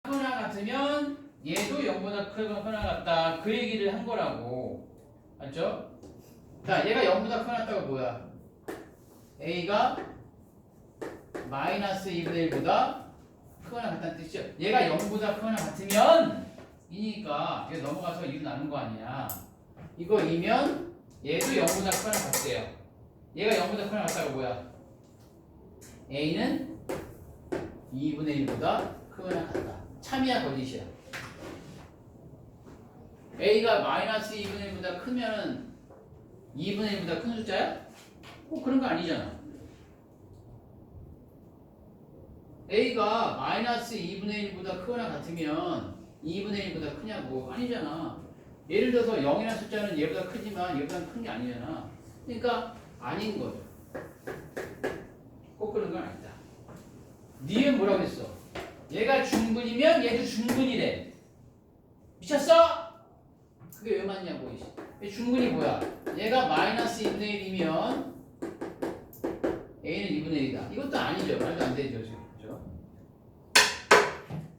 크거나 같으면 얘도 0보다 크거나 같다. 그 얘기를 한 거라고. 맞죠? 자, 얘가 0보다 크거나 같다가 뭐야? A가 마이너스 2분의 1보다 크거나 같다는 뜻이죠. 얘가 0보다 크거나 같으면 이니까 이거 넘어가서 2로 나눈 거 아니야. 이거 2면 얘도 0보다 크거나 같대요. 얘가 0보다 크거나 같다가 뭐야? A는 2분의 1보다 크거나 같다. 참이야 거짓이야? A가 마이너스 2분의 1보다 크면 2분의 1보다 큰 숫자야? 그런 거 아니잖아. A가 마이너스 2분의 1보다 크거나 같으면 2분의 1보다 크냐고. 아니잖아. 예를 들어서 0이라는 숫자는 얘보다 크지만 얘보다 큰 게 아니잖아. 그러니까 아닌 거죠. 꼭 그런 건 아니다. 니은 뭐라고 했어? 얘가 중분이면 얘도 중분이래. 미쳤어? 그게 왜 맞냐고. 중분이 뭐야? 얘가 마이너스 2분의 1이면 A는 2분의 1이다. 이것도 아니죠. 말도 안 되죠. 지금. 그렇죠?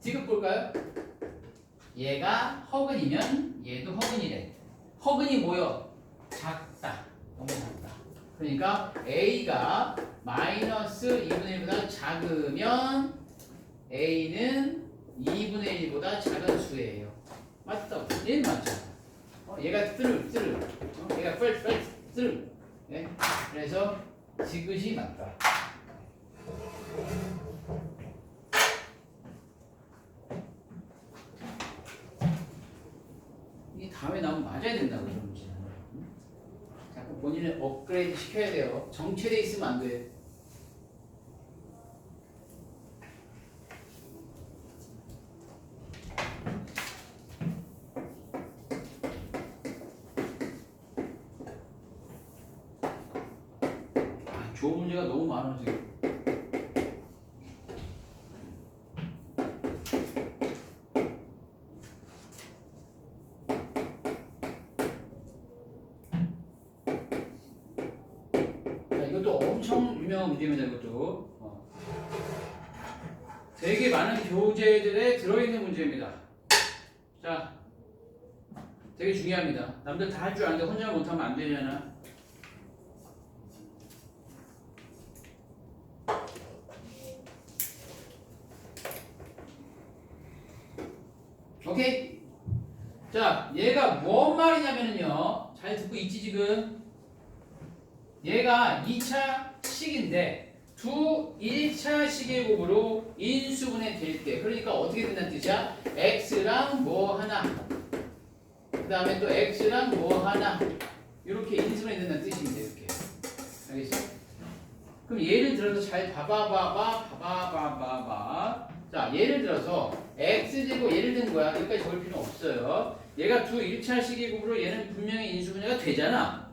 디귿 볼까요? 얘가 허근이면 얘도 허근이래. 허근이 뭐요? 작다. 너무 작다. 그러니까 A가 마이너스 2분의 1보다 작으면 A는 2분의 1보다 작은 수예요. 맞다고. 얘는 맞죠? 얘가 뜨르. 얘가 빨리 뜨르. 네? 그래서 지그시 맞다. 이 다음에 나오면 맞아야 된다고 그런 문제는. 자꾸 본인을 업그레이드 시켜야 돼요. 정체돼 있으면 안 돼. 좋은 문제가 너무 많아 지금. 자, 이것도 엄청 유명한 문제입니다. 이것도 되게 많은 교재들에 들어있는 문제입니다. 자, 되게 중요합니다. 남들 다 할 줄 아는데 혼자 못하면 안 되잖아. 오케이? 자, 얘가 뭔 말이냐면요. 잘 듣고 있지 지금? 얘가 2차 식인데 두 1차 식의 곱으로 인수분해 될 때, 그러니까 어떻게 된다는 뜻이야? x랑 뭐 하나, 그 다음에 또 x랑 뭐 하나, 이렇게 인수분해 된다는 뜻입니다. 이렇게. 알겠어? 그럼 예를 들어서 잘 봐봐. 자, 예를 들어서 x제곱 예를 든 거야. 여기까지 적을 필요는 없어요. 얘가 두 1차 식의 곱으로 얘는 분명히 인수분해가 되잖아.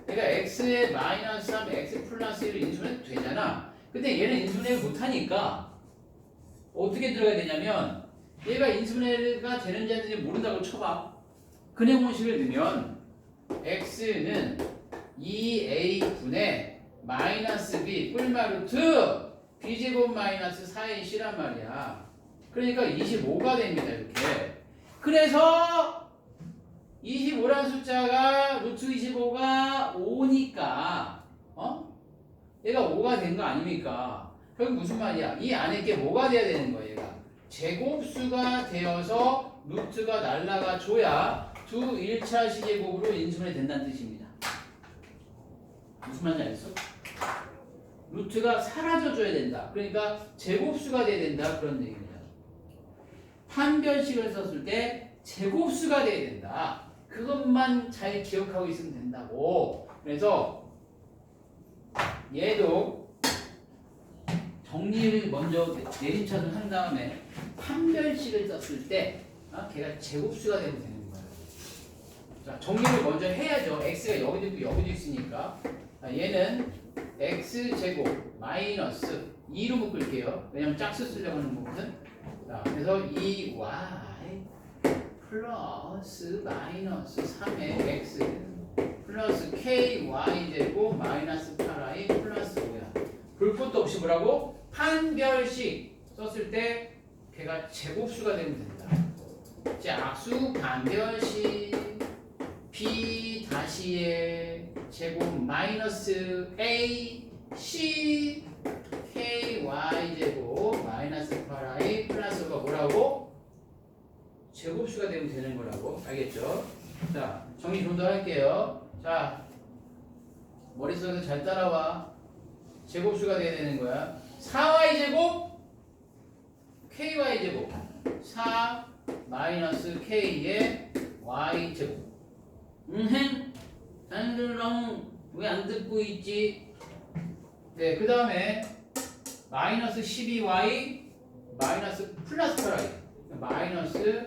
얘가 x에 마이너스 3, x 플러스 1을 인수분해 되잖아. 근데 얘는 인수분해를 못하니까 어떻게 들어가야 되냐면, 얘가 인수분해가 되는지 안 되는지 모른다고 쳐봐. 근해 공식을 넣으면 x는 2a분의 마이너스 b 꿀마루트 b제곱 마이너스 4ac란 말이야. 그러니까 25가 됩니다. 이렇게. 그래서 25란 숫자가 루트 25가 5니까 얘가 5가 된 거 아닙니까? 그럼 무슨 말이야? 이 안에 게 뭐가 돼야 되는 거야? 얘가 제곱수가 되어서 루트가 날라가 줘야 두 1차 식의 곱으로 인수분해 된다는 뜻입니다. 무슨 말인지 알겠어? 루트가 사라져줘야 된다. 그러니까 제곱수가 돼야 된다. 그런 얘기입니다. 판별식을 썼을 때 제곱수가 돼야 된다. 그것만 잘 기억하고 있으면 된다고. 그래서 얘도 정리를 먼저 내림차순 한 다음에 판별식을 썼을 때 걔가 제곱수가 되면 되는 거예요. 자, 정리를 먼저 해야죠. x가 여기도 있고 여기도 있으니까. 얘는 x제곱 마이너스 2로 묶을게요. 왜냐면 짝수 쓰려고 하는 거거든. 자, 그래서 2y 플러스 마이너스 3의 x 플러스 ky제곱 마이너스 8y 플러스 5야. 볼 것도 없이 뭐라고? 판별식. 썼을 때 걔가 제곱수가 되면 된다. 자, 악수 반별시 b 다시의 제곱 마이너스 a c k y 제곱 마이너스 8i 플러스가 뭐라고? 제곱수가 되면 되는 거라고. 알겠죠? 자, 정리 좀 더 할게요. 자, 머릿속에서 잘 따라와. 제곱수가 돼야 되는 거야. 4y 제곱 ky 제곱 4 마이너스 k의 y 제곱. 단들렁 왜 안 듣고 있지? 네, 그 다음에 마이너스 12y 마이너스 플러스 8y 마이너스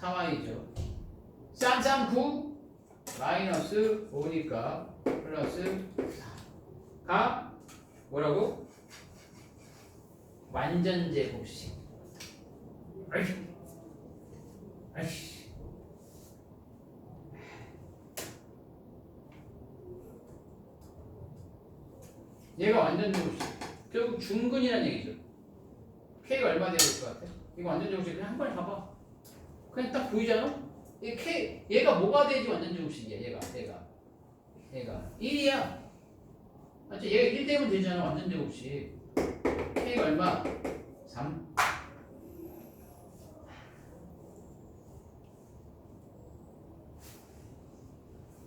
4y죠. 쌈쌈 9 마이너스 5니까 플러스 4가 뭐라고? 완전 제곱식. 아이씨. 얘가 완전 제곱식. 결국 중근이라는 얘기죠. K가 얼마 돼야 될 것 같아? 이거 완전 제곱식 그냥 한 번에 봐봐. 그냥 딱 보이잖아? 이 K, 얘가 뭐가 돼야지 완전 제곱식이야, 얘가 1이야. 맞지? 얘가 1 되면 되잖아, 완전 제곱식. K가 얼마? 3.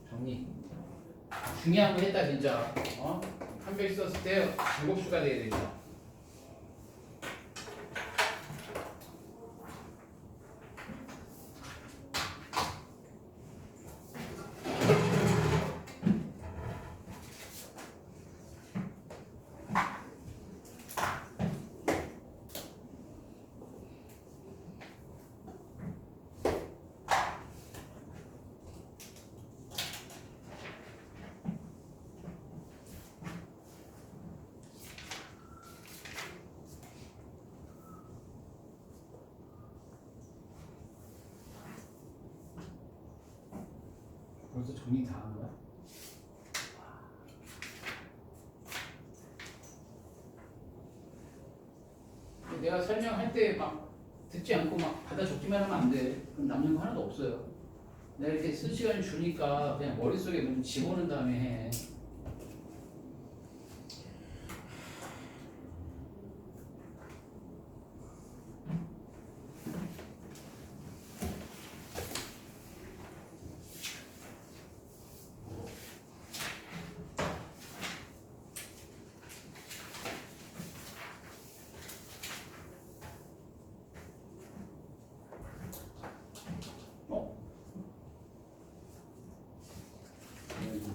정리. 중요한 거 했다, 진짜. 한백 썼을 때 제곱수가 돼야 된다. 벌써 정리 다 한 거야? 내가 설명할 때 막 듣지 않고 막 받아 적기만 하면 안 돼. 그럼 남는 거 하나도 없어요. 내가 이렇게 쓸 시간 주니까 그냥 머릿속에 좀 집어넣은 다음에 해.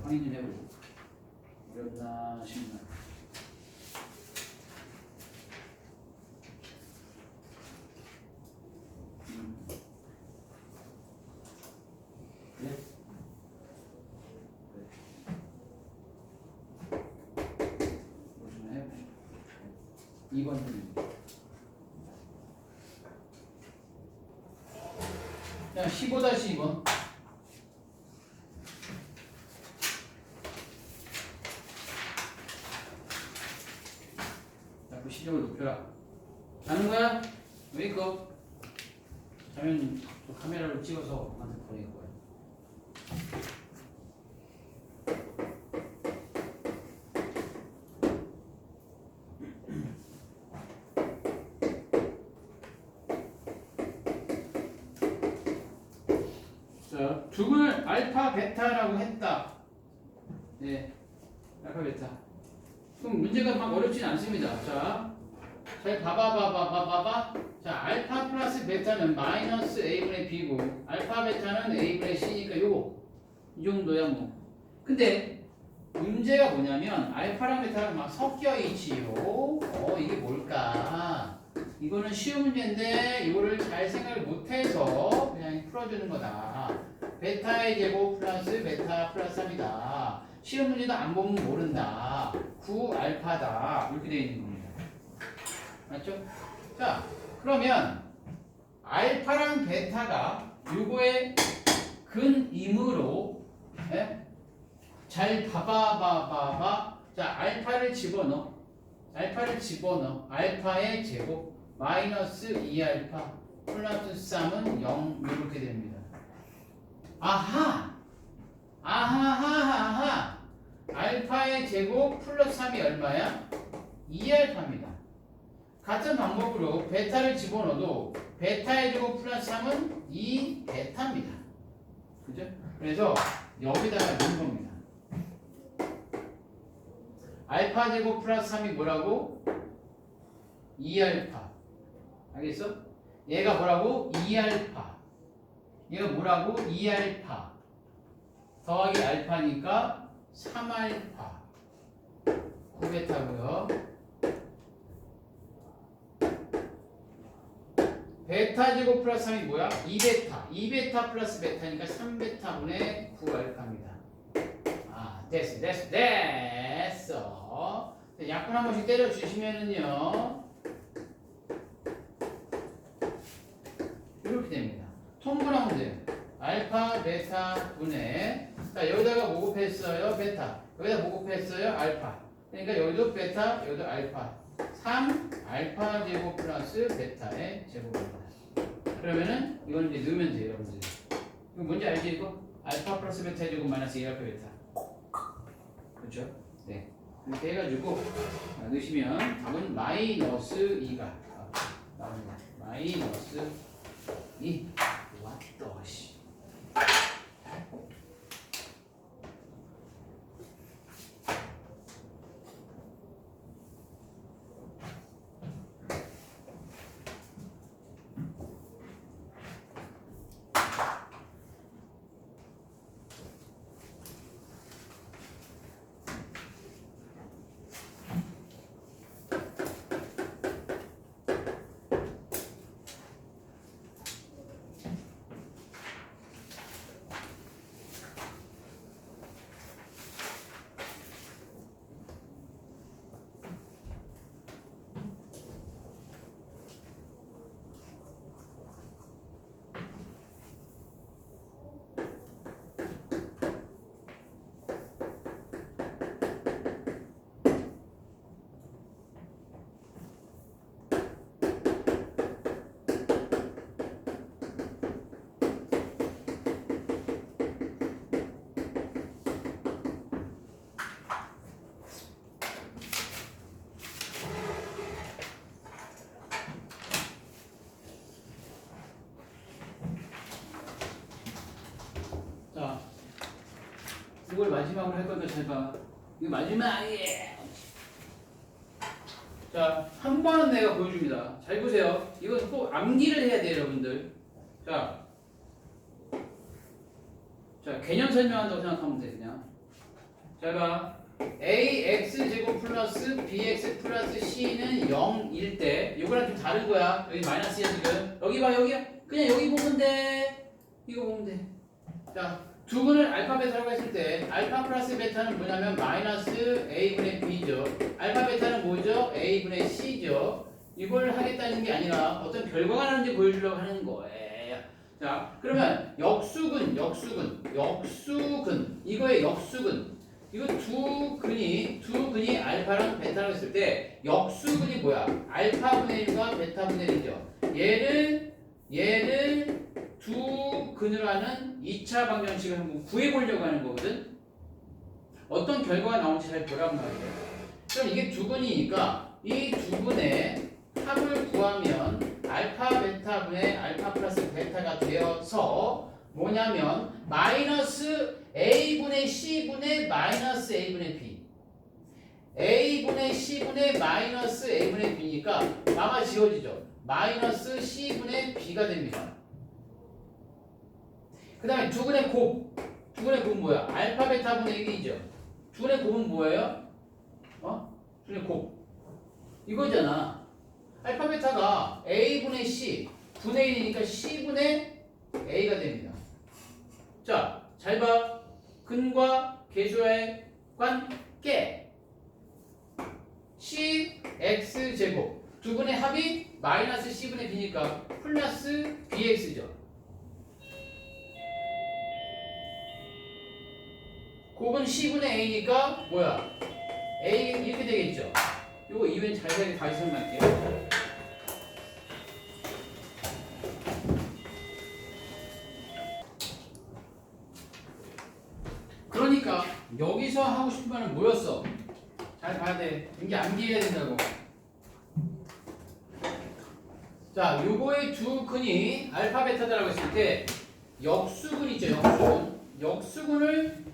확인을 해보고 어렵나 싶나. 그래? 보시면 해보시죠. 2번 틀립니다. 자, 15-2번. 시력을 높여라. 자는 거야? 웨이크업. 자면 또 카메라로 찍어서 나한테 보낼 거야. 자, 두근을 알파 베타라고 했다. 네, 알파 베타. 그럼 문제가 막 어렵진 않습니다. 자, 잘 봐봐. 자, 알파 플러스 베타는 마이너스 a분의 b고, 알파 베타는 a분의 c니까 요거 이 정도야 뭐. 근데 문제가 뭐냐면 알파랑 베타랑 막 섞여 있지요. 이게 뭘까? 이거는 쉬운 문제인데 이거를 잘 생각을 못해서 그냥 풀어주는 거다. 베타의 제곱 플러스 베타 플러스 3이다. 시험 문제도 안 보면 모른다. 9알파다. 이렇게 되어 있는 겁니다. 맞죠? 자, 그러면 알파랑 베타가 요거의 근임으로 잘 봐봐. 자, 알파를 집어넣어. 알파의 제곱 마이너스 2알파 플러스 3은 0 이렇게 됩니다. 아하! 아하하하하! 알파의 제곱 플러스 3이 얼마야? 2알파입니다. 같은 방법으로 베타를 집어넣어도 베타의 제곱 플러스 3은 2베타입니다. 그죠? 그래서 여기다가 넣은 겁니다. 알파 제곱 플러스 3이 뭐라고? 2알파. 알겠어? 얘가 뭐라고? 2알파. 얘가 뭐라고? 2알파. 더하기 알파니까 3알파. 9베타고요. 베타 제곱 플러스 3이 뭐야? 2베타. 2베타 플러스 베타니까 3베타분의 9알파입니다. 아, 됐어. 약분 한 번씩 때려주시면은요. 이렇게 됩니다. 통분하면 돼요. 알파, 베타 분의. 자, 여기다가 뭐 곱했어요? 베타. 여기다 뭐 곱했어요? 알파. 그러니까 여기도 베타, 여기도 알파. 3 알파 제곱 플러스 베타의 제곱입니다. 그러면은 이건 이제 넣으면 돼요, 여러분들. 이거 뭔지 알지 이거? 알파 플러스 베타 제곱 마이너스 2알파 베타. 그렇죠? 네. 이렇게 해가지고 넣으시면 답은 마이너스 2가 나옵니다. 마이너스 2. 왔다 씨. 자, 이걸 마지막으로 할 거니까 잘 봐. 이거 마지막이에요. 자, 한 번은 내가 보여줍니다. 잘 보세요. 이건 꼭 암기를 해야 돼요, 여러분들. 자, 개념 설명한다고 생각하면 돼, 그냥. 잘 봐. ax 제곱 플러스 bx 플러스 c는 0일 때, 이거랑 좀 다른 거야. 여기 마이너스야, 지금. 여기 봐, 여기야. 그냥 여기 보면 돼. 이거 보면 돼. 자, 두근을 알파 베타라고 했을 때 알파 플러스 베타는 뭐냐면 마이너스 a분의 b죠. 알파 베타는 뭐죠? a분의 c죠. 이걸 하겠다는 게 아니라 어떤 결과가 나는지 보여주려고 하는 거예요. 자, 그러면 역수근 이거의 역수근 이거 두 근이 알파랑 베타라고 했을 때 역수근이 뭐야? 알파분의 1과 베타분의 1이죠. 얘를 두 근으로 하는 2차 방정식을 한번 구해보려고 하는 거거든. 어떤 결과가 나오는지 잘 보란 말이에요. 그럼 이게 두 근이니까 이 두 근의 합을 구하면 알파 베타분의 알파 플러스 베타가 되어서 뭐냐면 마이너스 a분의 c분의 마이너스 a분의 b a분의 c분의 마이너스 a분의 b니까 마가 지워지죠. 마이너스 c분의 b가 됩니다. 그 다음에 두근의 곱은 뭐야? 알파 베타분의 1이죠. 두근의 곱은 뭐예요? 두근의 곱 이거잖아. 알파 베타가 a분의 c 분의 1이니까 c분의 a가 됩니다. 자, 잘 봐. 근과 계수의 관계 cx 제곱 두근의 합이 마이너스 c분의 b니까 플러스 bx죠. 곱은 c분의 a니까 뭐야? a 이렇게 되겠죠. 요거 이번엔 자세하게 다시 설명할게요. 여기서 하고 싶은 말은 뭐였어? 잘 봐야 돼. 이게 암기해야 된다고. 자, 요거의 두 근이 알파 베타다라고 했을 때 역수근 있죠, 역수근. 역수근을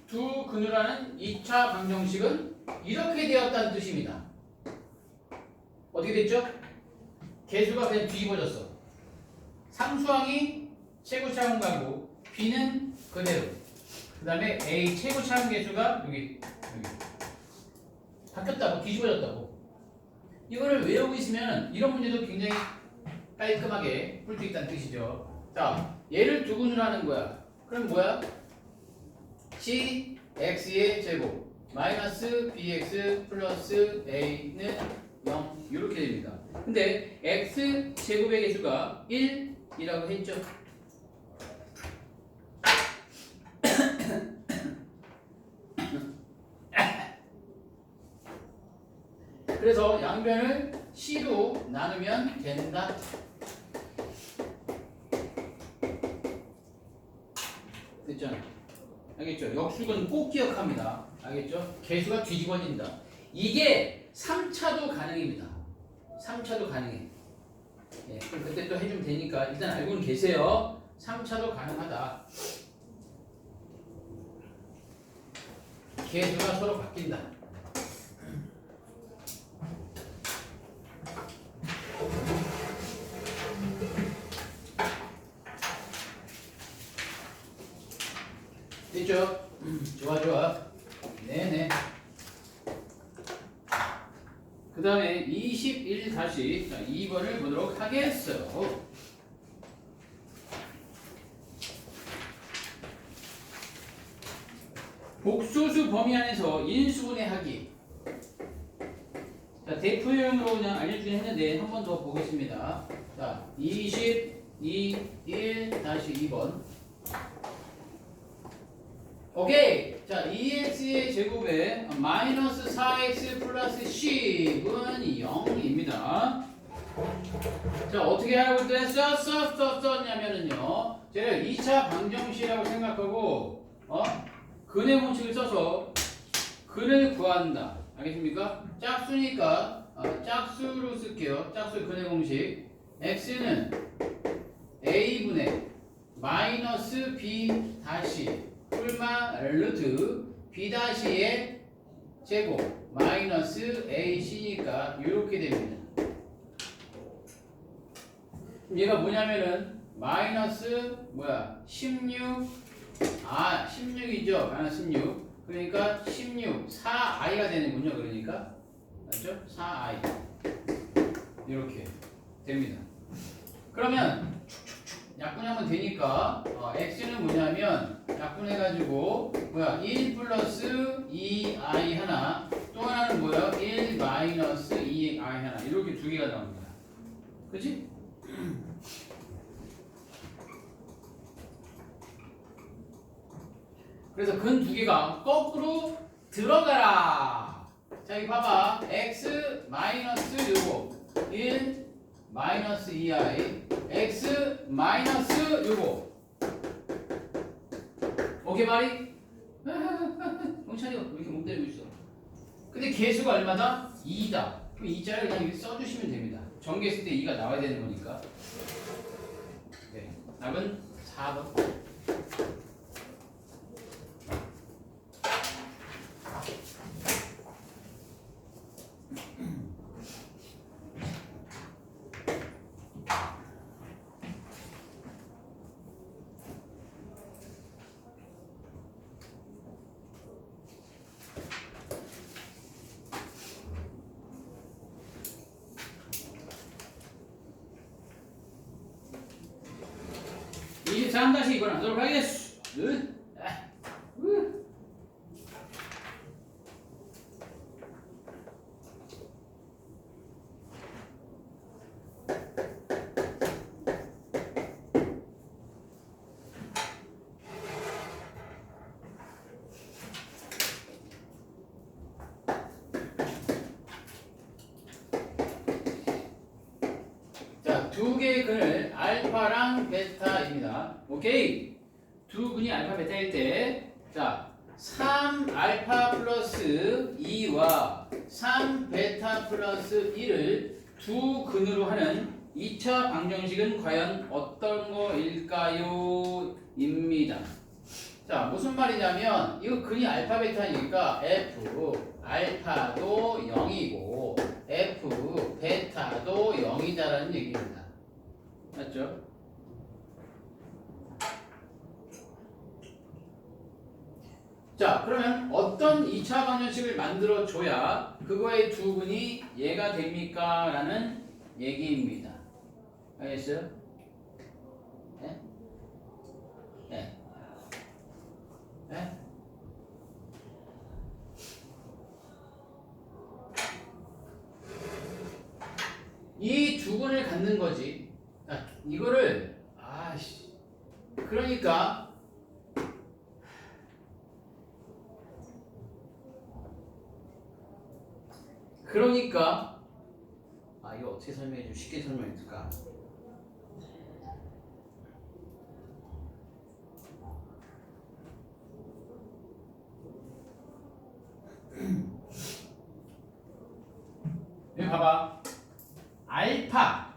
두 근으로 하는 2차 방정식은 이렇게 되었다는 뜻입니다. 어떻게 됐죠? 개수가 그냥 뒤집어졌어. 상수항이 최고차원 가고 B는 그대로. 그 다음에 A 최고차원 개수가 여기 바뀌었다고, 뒤집어졌다고. 이거를 외우고 있으면 이런 문제도 굉장히 깔끔하게 풀 수 있다는 뜻이죠. 자, 얘를 두 근으로 하는 거야. 그럼 뭐야? cx의 제곱 마이너스 bx 플러스 a는 0 이렇게 됩니다. 근데 x 제곱의 개수가 1이라고 했죠. 그래서 양변을 c로 나누면 된다. 됐잖아. 알겠죠? 역수근 꼭 기억합니다. 알겠죠? 개수가 뒤집어진다. 이게 3차도 가능입니다. 3차도 가능해. 예, 그럼 그때 또 해주면 되니까 일단 알고는 계세요. 3차도 가능하다. 개수가 서로 바뀐다. 됐죠? 좋아 좋아. 네네. 그 다음에 21 다시 2번을 보도록 하겠어요. 복소수 범위 안에서 인수분해 하기. 자, 대표형으로 그냥 알려주긴 했는데 한 번 더 보겠습니다. 자, 22 1 다시 2번. 오케이. 자, 2x의 제곱에 마이너스 4x 플러스 10은 0입니다. 자, 어떻게 하라고 썼냐면은요. 제가 2차 방정식이라고 생각하고 근의 공식을 써서 근을 구한다. 알겠습니까? 짝수니까 짝수로 쓸게요. 짝수 근의 공식. x는 a분의 마이너스 b 다시 뿔마 루트 b 다시의 제곱 마이너스 ac니까 이렇게 됩니다. 얘가 뭐냐면은 마이너스 16 16이죠. 마이너스 16 그러니까 16 4i가 되는군요. 그러니까 맞죠? 4i 이렇게 됩니다. 그러면 약분하면 되니까 x는 뭐냐면 약분해가지고 1 플러스 2i 하나 또 하나는 뭐야? 1 마이너스 2i 하나 이렇게 두 개가 나옵니다. 그치? 그래서 근 두 개가 거꾸로 들어가라. 자, 여기 봐봐. x 마이너스 요거 1 마이너스 2i x 마이너스 요거 오케이 말이? 영찬이가 왜 이렇게 못 때리고 있어? 근데 개수가 얼마다? 2다. 그럼 2자를 그냥 여기 써주시면 됩니다. 전개했을 때 2가 나와야 되는 거니까. 네, 답은 4번. 다음 다시 이걸 하도록 하겠습니다. 자, 두 개의 근을 알파랑 베타입니다. 오케이. 두 근이 알파 베타일 때, 자, 3 알파 플러스 2와 3 베타 플러스 1을 두 근으로 하는 2차 방정식은 과연 어떤 거일까요? 입니다. 자, 무슨 말이냐면 이거 근이 알파 베타니까 F 알파도 0이고 F 베타도 0이다라는 얘기입니다. 맞죠? 자, 그러면 어떤 2차 방정식을 만들어 줘야 그거의 두 근이 얘가 됩니까? 라는 얘기입니다. 알겠어요? 네? 네. 네? 이 두 근을 갖는 거지. 아, 이거를 그러니까 이거 어떻게 설명해 좀 쉽게 설명해 줄까? 여기 봐봐. 알파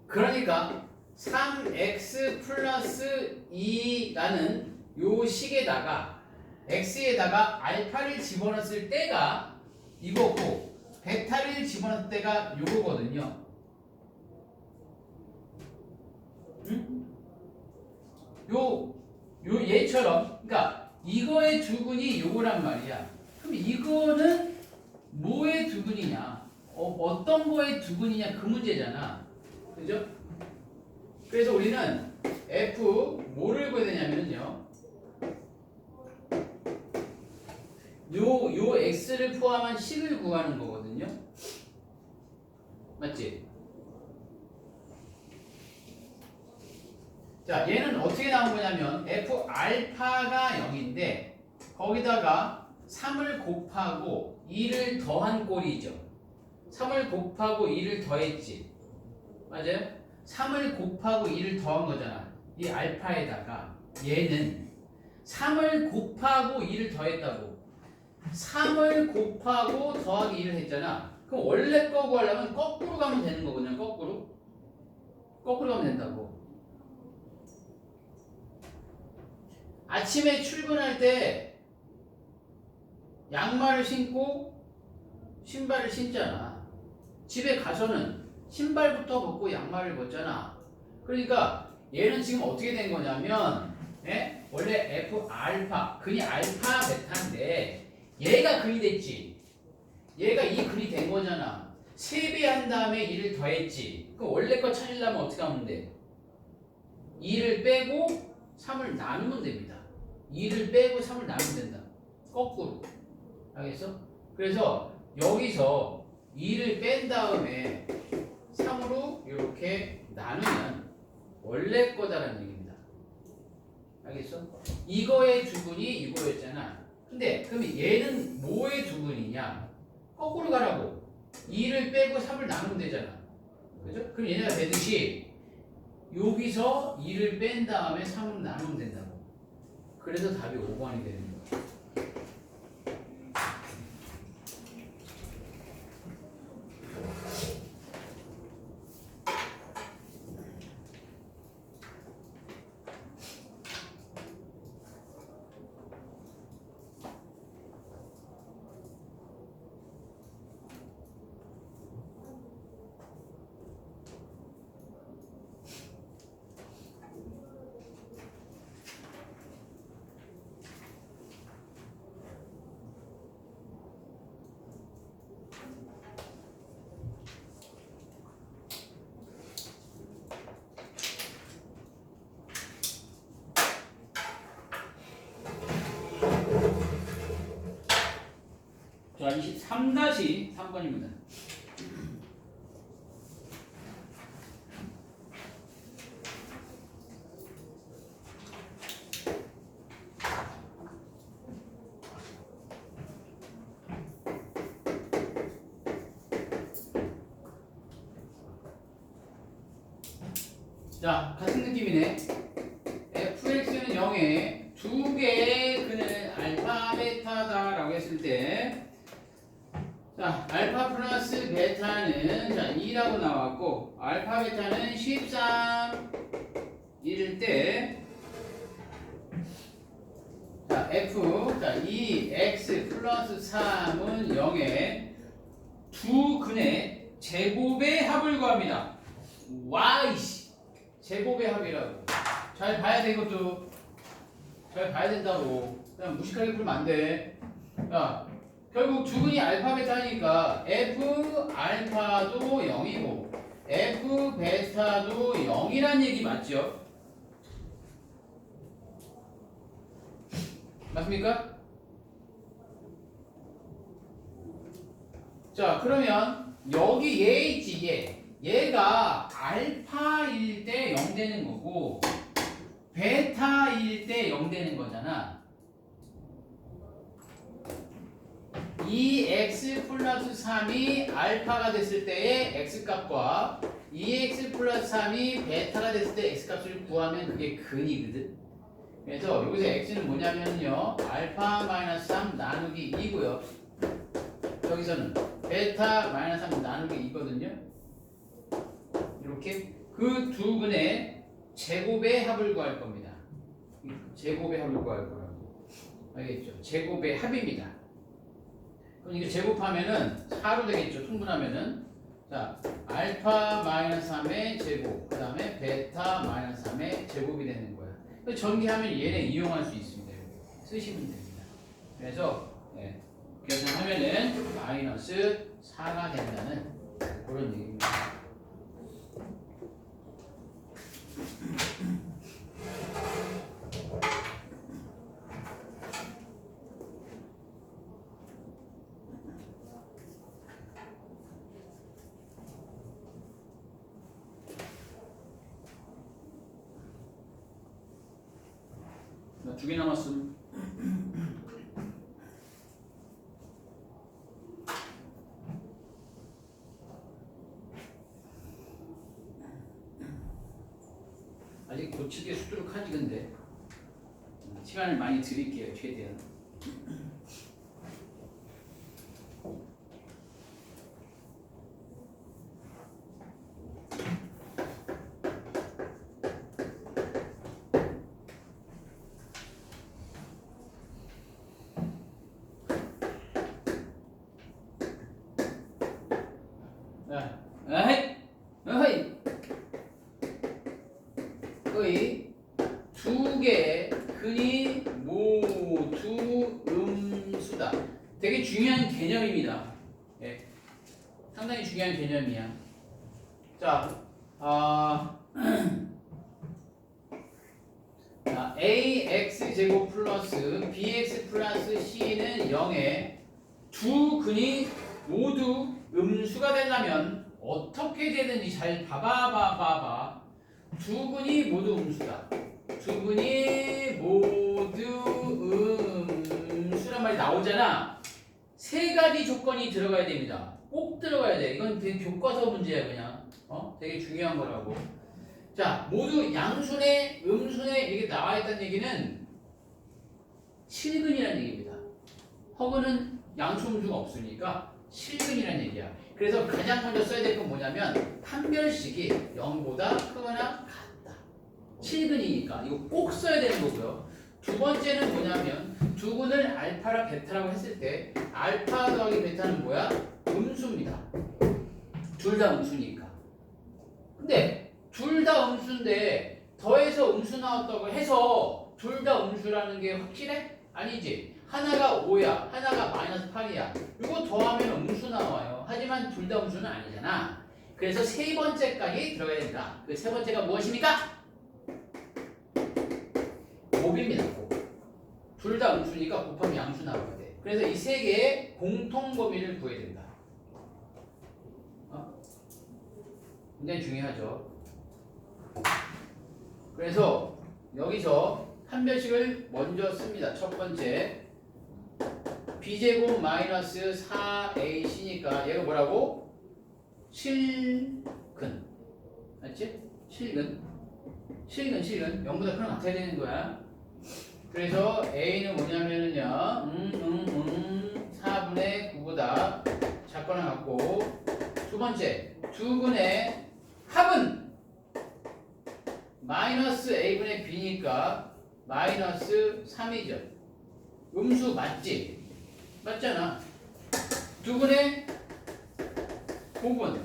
그러니까 3x 플러스 2라는 요 식에다가 x에다가 알파를 집어넣었을 때가 이거고 베타를 집어넣을 때가 요거거든요. 응? 요 얘처럼 그러니까 이거의 두근이 요거란 말이야. 그럼 이거는 뭐의 두근이냐? 어떤 거의 두근이냐 그 문제잖아. 그죠? 그래서 우리는 F 뭐를 구해야 되냐면요. 요 X를 포함한 식을 구하는 거거든요. 맞지? 자, 얘는 어떻게 나온 거냐면 F 알파가 0인데 거기다가 3을 곱하고 2를 더한 꼴이죠. 3을 곱하고 2를 더했지. 맞아요? 3을 곱하고 2를 더한 거잖아. 이 알파에다가 얘는 3을 곱하고 2를 더했다고. 3을 곱하고 더하기 2를 했잖아. 그럼 원래 거 구하려면 거꾸로 가면 되는 거거든요. 거꾸로 가면 된다고. 아침에 출근할 때 양말을 신고 신발을 신잖아. 집에 가서는 신발부터 벗고 양말을 벗잖아. 그러니까 얘는 지금 어떻게 된 거냐면 원래 F 알파 근이 알파 베타인데 얘가 근이 됐지. 얘가 이 근이 된 거잖아. 3배 한 다음에 2를 더했지. 그럼 원래 거 찾으려면 어떻게 하면 돼? 2를 빼고 3을 나누면 됩니다. 2를 빼고 3을 나누면 된다. 거꾸로. 알겠어? 그래서 여기서 2를 뺀 다음에 3으로 이렇게 나누면 원래 거다라는 얘기입니다. 알겠어? 이거의 두근이 이거였잖아. 근데 그럼 얘는 뭐의 두근이냐? 거꾸로 가라고. 2를 빼고 3을 나누면 되잖아. 그죠? 그럼 얘네가 되듯이 여기서 2를 뺀 다음에 3으로 나누면 된다고. 그래서 답이 5번이 되는 거야. 자, 23-3번입니다. 자, 같은 느낌이네. fx는 0에 두 개의 근을 알파, 베타다라고 했을 때, 자, 알파 플러스 베타는 자 2라고 나왔고, 알파, 베타는 13, 1일 때, 자, f, 자, 2x 플러스 3은 0에 두 근의 제곱의 합을 구합니다. 와이씨! 제곱의 합이라고. 잘 봐야 돼, 이것도. 잘 봐야 된다고. 그냥 무식하게 풀면 안 돼. 자, 결국 두 근이 알파, 베타니까 f 알파도 0이고 f 베타도 0이란 얘기 맞죠? 맞습니까? 자, 그러면 여기 얘 있지, 얘가 알파일 때 0 되는 거고 베타일 때 0 되는 거잖아. 2x 플러스 3이 알파가 됐을 때의 x값과 2x 플러스 3이 베타가 됐을 때 x값을 구하면 그게 근이거든. 그래서 여기서 x는 뭐냐면요, 알파 마이너스 3 나누기 2고요. 여기서는 베타 마이너스 3 나누기 2거든요. 이렇게 그 두 근의 제곱의 합을 구할 겁니다. 제곱의 합을 구할 거라고. 알겠죠? 제곱의 합입니다. 그럼 이게 제곱하면은 4로 되겠죠. 통분하면은. 자, 알파 마이너스 3의 제곱, 그 다음에 베타 마이너스 3의 제곱이 되는 거야. 전개하면 얘네 이용할 수 있습니다. 쓰시면 됩니다. 그래서 계산하면은 마이너스 4가 된다는 그런 얘기입니다. 나 2개 남았음. 아직 고치기 수두룩하지 근데 시간을 많이 드릴게요. 최대한. 거의 두 개의 근이 모두 음수다. 되게 중요한 개념입니다. 예, 상당히 중요한 개념이야. 자, ax 제곱 플러스 bx 플러스 c는 0에 두 근이 모두 음수가 되려면 어떻게 되는지 잘 봐봐. 두 근이 모두 음수다. 두 근이 모두 음수란 말이 나오잖아. 세 가지 조건이 들어가야 됩니다. 꼭 들어가야 돼. 이건 되게 교과서 문제야 그냥. 되게 중요한 거라고. 자, 모두 양수네, 음수네 이렇게 나와 있다는 얘기는 7근이라는 얘기입니다. 허근은 양수, 음수가 없으니까 7근이라는 얘기야. 그래서 가장 먼저 써야 될 건 뭐냐면 판별식이 0보다 크거나 같다. 7근이니까 이거 꼭 써야 되는 거고요. 두 번째는 뭐냐면 두 근을 알파랑 베타라고 했을 때 알파 더하기 베타는 뭐야? 음수입니다. 둘 다 음수니까. 근데 둘 다 음수인데 더해서 음수 나왔다고 해서 둘 다 음수라는 게 확실해? 아니지. 하나가 5야, 하나가 마이너스 8이야. 이거 더하면 음수 나와요. 하지만 둘 다 음수는 아니잖아. 그래서 세 번째까지 들어가야 된다. 그 세 번째가 무엇입니까? 곱입니다. 곱. 둘 다 음수니까 곱하면 양수 나와야 돼. 그래서 이 세 개의 공통 범위를 구해야 된다. 굉장히 중요하죠. 그래서 여기서 판별식을 먼저 씁니다. 첫 번째 b제곱 마이너스 4ac니까 얘가 뭐라고? 7근. 맞지? 7근. 실근 0보다 큰 거 같아야 되는 거야. 그래서 A는 뭐냐면은요 4분의 9보다 작거나 같고, 두 번째 두근의 합은 마이너스 A분의 B니까 마이너스 3이죠. 음수 맞지? 맞잖아. 두근의 곱은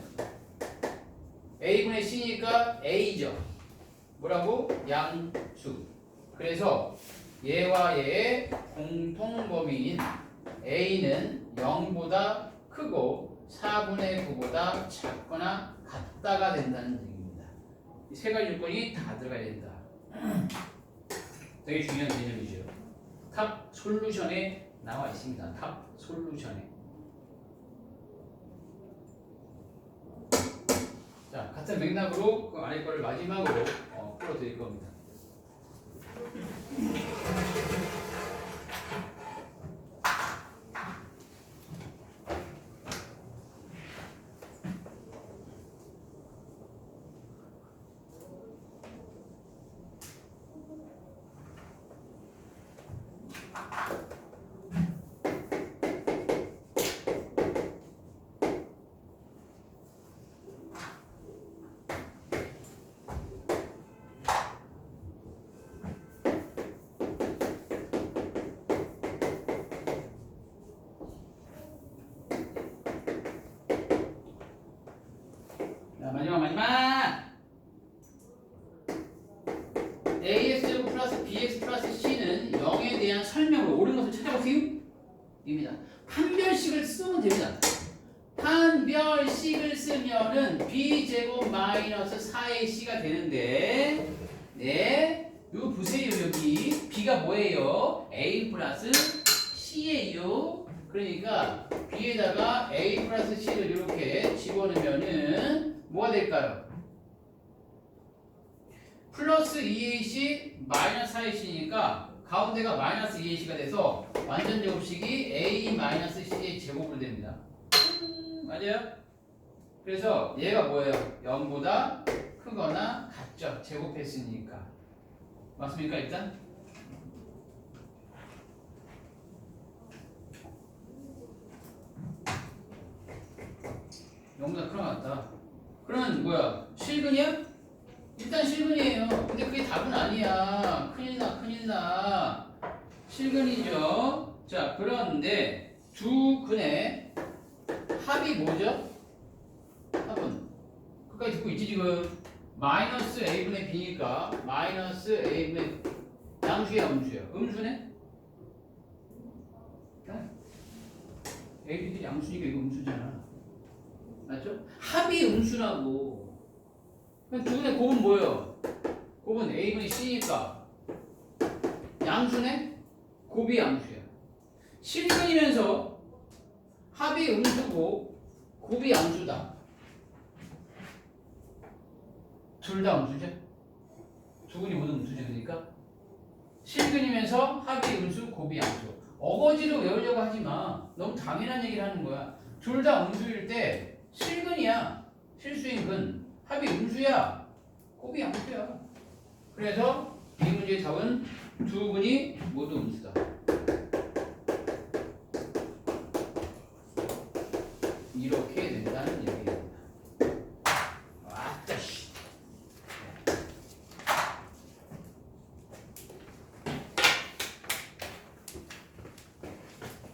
A분의 C니까 A죠. 뭐라고? 양수. 그래서 얘와 얘의 공통범위인 A는 0보다 크고 4분의 9보다 작거나 같다가 된다는 얘기입니다. 이 세 가지 조건이 다 들어가야 된다. 되게 중요한 개념이죠. 탑 솔루션에 나와 있습니다. 탑 솔루션에. 자, 같은 맥락으로 그 아래 거를 마지막으로 풀어드릴 겁니다. 자, 마지막 AX 플러스 BX 플러스 C는 0에 대한 설명으로 옳은 것을 찾아보세요 입니다. 판별식을 쓰면 됩니다. 판별식을 쓰면은 B제곱 마이너스 4AC가 되는데, 네, 이거 보세요. 여기 B가 뭐예요? A 플러스 C예요. 그러니까 B에다가 A 플러스 C를 이렇게 집어넣으면은 뭐가 될까요? 플러스 2AC 마이너스 4AC니까 가운데가 마이너스 2AC가 돼서 완전 제곱식이 A 마이너스 C의 제곱으로 됩니다. 맞아요? 그래서 얘가 뭐예요? 0보다 크거나 같죠? 제곱했으니까. 맞습니까 일단? 영보다 크거나 같다. 그러면 뭐야? 실근이야? 일단 실근이에요. 근데 그게 답은 아니야. 큰일 나. 실근이죠. 자, 그런데 두 근의 합이 뭐죠? 합은 끝까지 듣고 있지 지금. 마이너스 A분의 B니까 마이너스 A분의 양수야 음수야? 음수네? A분의 양수니까 이거 음수잖아. 맞죠? 합이 음수라고. 그럼 두 분의 곱은 뭐예요? 곱은 A분의 C니까 양수네? 곱이 양수야. 실근이면서 합이 음수고 곱이 양수다. 둘 다 음수죠? 두 분이 모두 음수죠. 그러니까 실근이면서 합이 음수, 곱이 양수. 어거지로 외우려고 하지 마. 너무 당연한 얘기를 하는 거야. 둘 다 음수일 때 실근이야. 실수인 근. 합이 음수야. 곱이 양수야. 그래서 이 문제의 답은 두 분이 모두 음수다. 이렇게 된다는